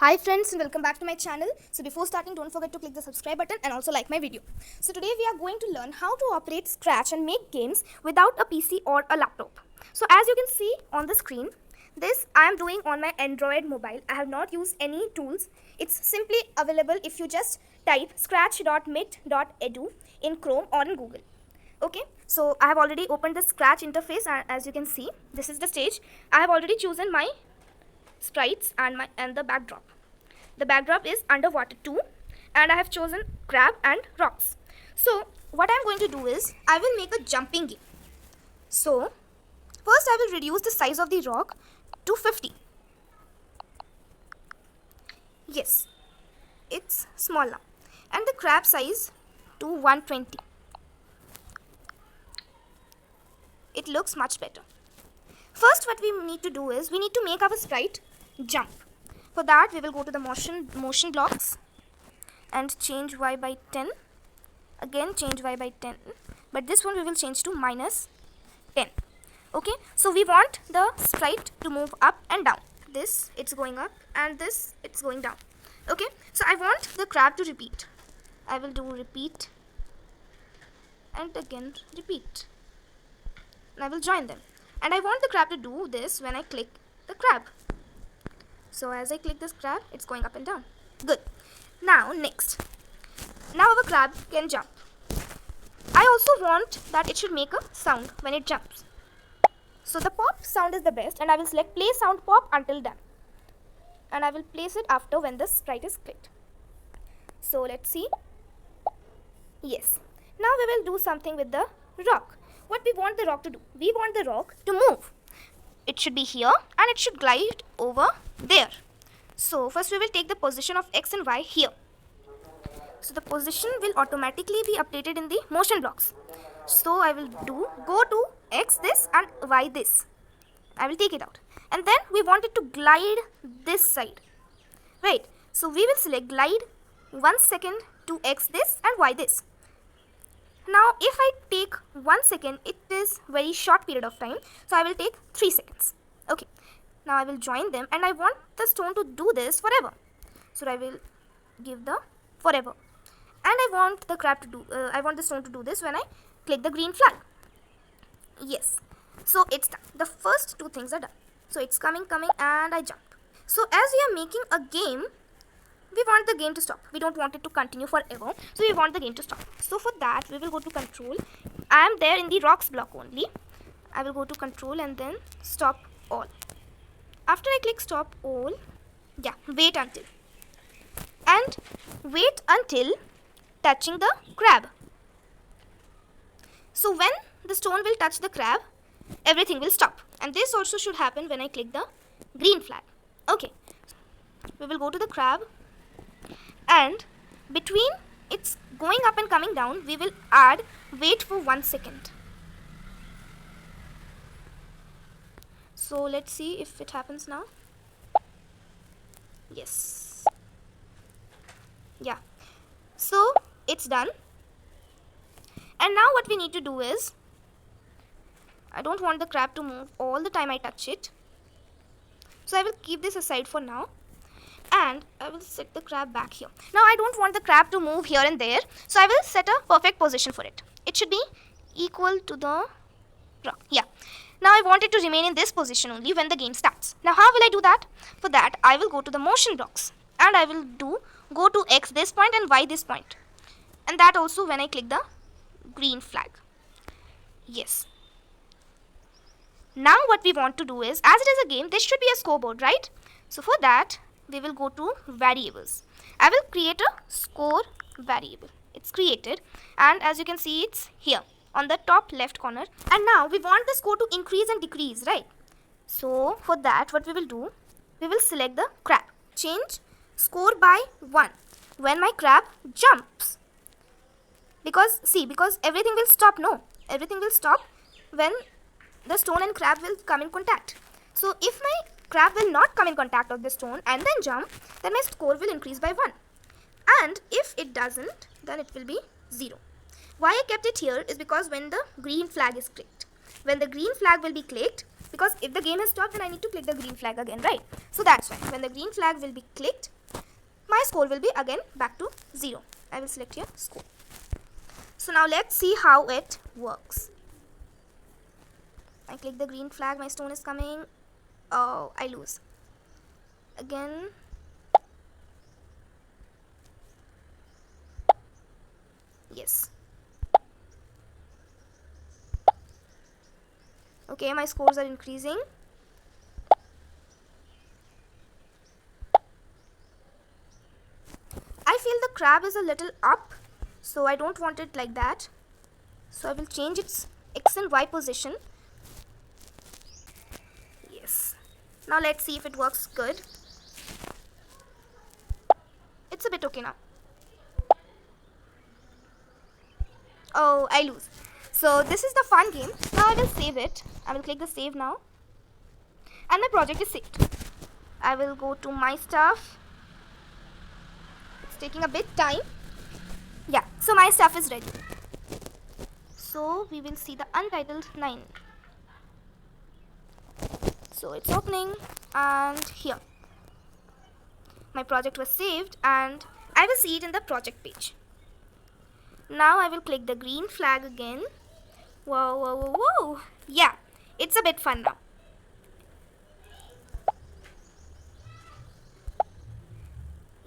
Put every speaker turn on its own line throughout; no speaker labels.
Hi friends and welcome back to my channel. So before starting, don't forget to click the subscribe button and also like my video. So today we are going to learn how to operate Scratch and make games without a PC or a laptop. So as you can see on the screen, this I am doing on my Android mobile. I have not used any tools. It's simply available if you just type scratch.mit.edu in Chrome or in Google. Okay, so I have already opened the Scratch interface and as you can see, this is the stage. I have already chosen my sprites and the backdrop. The backdrop is underwater too, and I have chosen crab and rocks. So what I'm going to do is I will make a jumping game. So first I will reduce the size of the rock to 50. Yes, it's small now. And the crab size to 120. It looks much better. First what we need to do is we need to make our sprite jump. For that we will go to the motion blocks and change y by 10. Again change y by 10, but this one we will change to -10. Okay, so we want the sprite to move up and down. This it's going up and this it's going down. Okay, so I want the crab to repeat. I will do repeat and again repeat, and I will join them. And I want the crab to do this when I click the crab. So as I click this crab, it's going up and down. Good. Now next. Now our crab can jump. I also want that it should make a sound when it jumps. So the pop sound is the best, and I will select play sound pop until done. And I will place it after when the sprite is clicked. So let's see. Yes. Now we will do something with the rock. What we want the rock to do? We want the rock to move. It should be here and it should glide over there. So first we will take the position of X and Y here. So the position will automatically be updated in the motion blocks. So I will do go to X this and Y this. I will take it out. And then we want it to glide this side. Right. So we will select glide 1 second to X this and Y this. Now if I take 1 second, it is very short period of time. So I will take 3 seconds. Okay. Now I will join them and I want the stone to do this forever. So I will give the forever. And I want the crab to do, I want the stone to do this when I click the green flag. Yes. So it's done. The first two things are done. So it's coming and I jump. So as we are making a game, we want the game to stop. We don't want it to continue forever. So we want the game to stop. So for that, we will go to control. I am there in the rocks block only. I will go to control and then stop all. After I click stop all, yeah, wait until. And wait until touching the crab. So when the stone will touch the crab, everything will stop. And this also should happen when I click the green flag. Okay. We will go to the crab. And between it's going up and coming down, we will add wait for 1 second. So let's see if it happens now. Yes. Yeah. So it's done. And now what we need to do is, I don't want the crab to move all the time I touch it. So I will keep this aside for now. And I will set the crab back here. Now I don't want the crab to move here and there. So I will set a perfect position for it. It should be equal to the rock. Yeah. Now I want it to remain in this position only when the game starts. Now how will I do that? For that I will go to the motion blocks. And I will go to X this point and Y this point. And that also when I click the green flag. Yes. Now what we want to do is, as it is a game, there should be a scoreboard, right? So for that, we will go to variables. I will create a score variable. It's created and as you can see it's here on the top left corner. And now we want the score to increase and decrease, right? So for that what we will do, we will select the crab. Change score by 1 when my crab jumps. Because everything will stop, no? Everything will stop when the stone and crab will come in contact. So if my crab will not come in contact with the stone and then jump, then my score will increase by 1. And if it doesn't, then it will be 0. Why I kept it here is because when the green flag is clicked. when the green flag will be clicked, because if the game has stopped, then I need to click the green flag again, right? So that's why when the green flag will be clicked, my score will be again back to 0. I will select here score. So now let's see how it works. I click the green flag, my stone is coming. Oh, I lose. Again. Yes. Okay, my scores are increasing. I feel the crab is a little up, so I don't want it like that. So I will change its X and Y position. Yes. Now let's see if it works good. It's a bit okay now. Oh, I lose. So this is the fun game. Now I will save it. I will click the save now. And my project is saved. I will go to my stuff. It's taking a bit time. Yeah, so my stuff is ready. So we will see the Untitled 9. So it's opening, and here. My project was saved, and I will see it in the project page. Now I will click the green flag again. Whoa, whoa, whoa, whoa. Yeah, it's a bit fun now.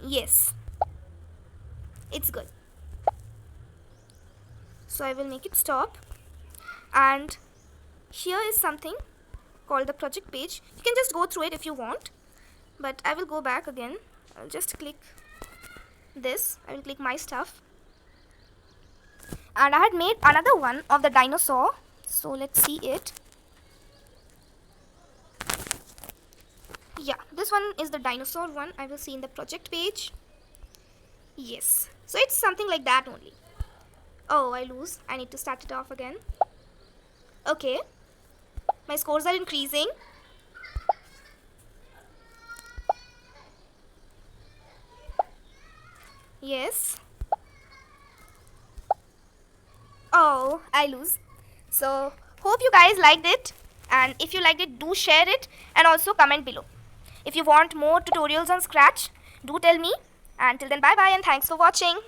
Yes, it's good. So I will make it stop. And here is something called the project page. You can just go through it if you want. But I will go back again. I'll just click this. I will click my stuff. And I had made another one of the dinosaur. So let's see it. Yeah, this one is the dinosaur one. I will see in the project page. Yes. So it's something like that only. Oh, I lose. I need to start it off again. Okay. My scores are increasing. Yes. Oh, I lose. So, hope you guys liked it. And if you liked it, do share it. And also comment below. If you want more tutorials on Scratch, do tell me. Until then, bye-bye and thanks for watching.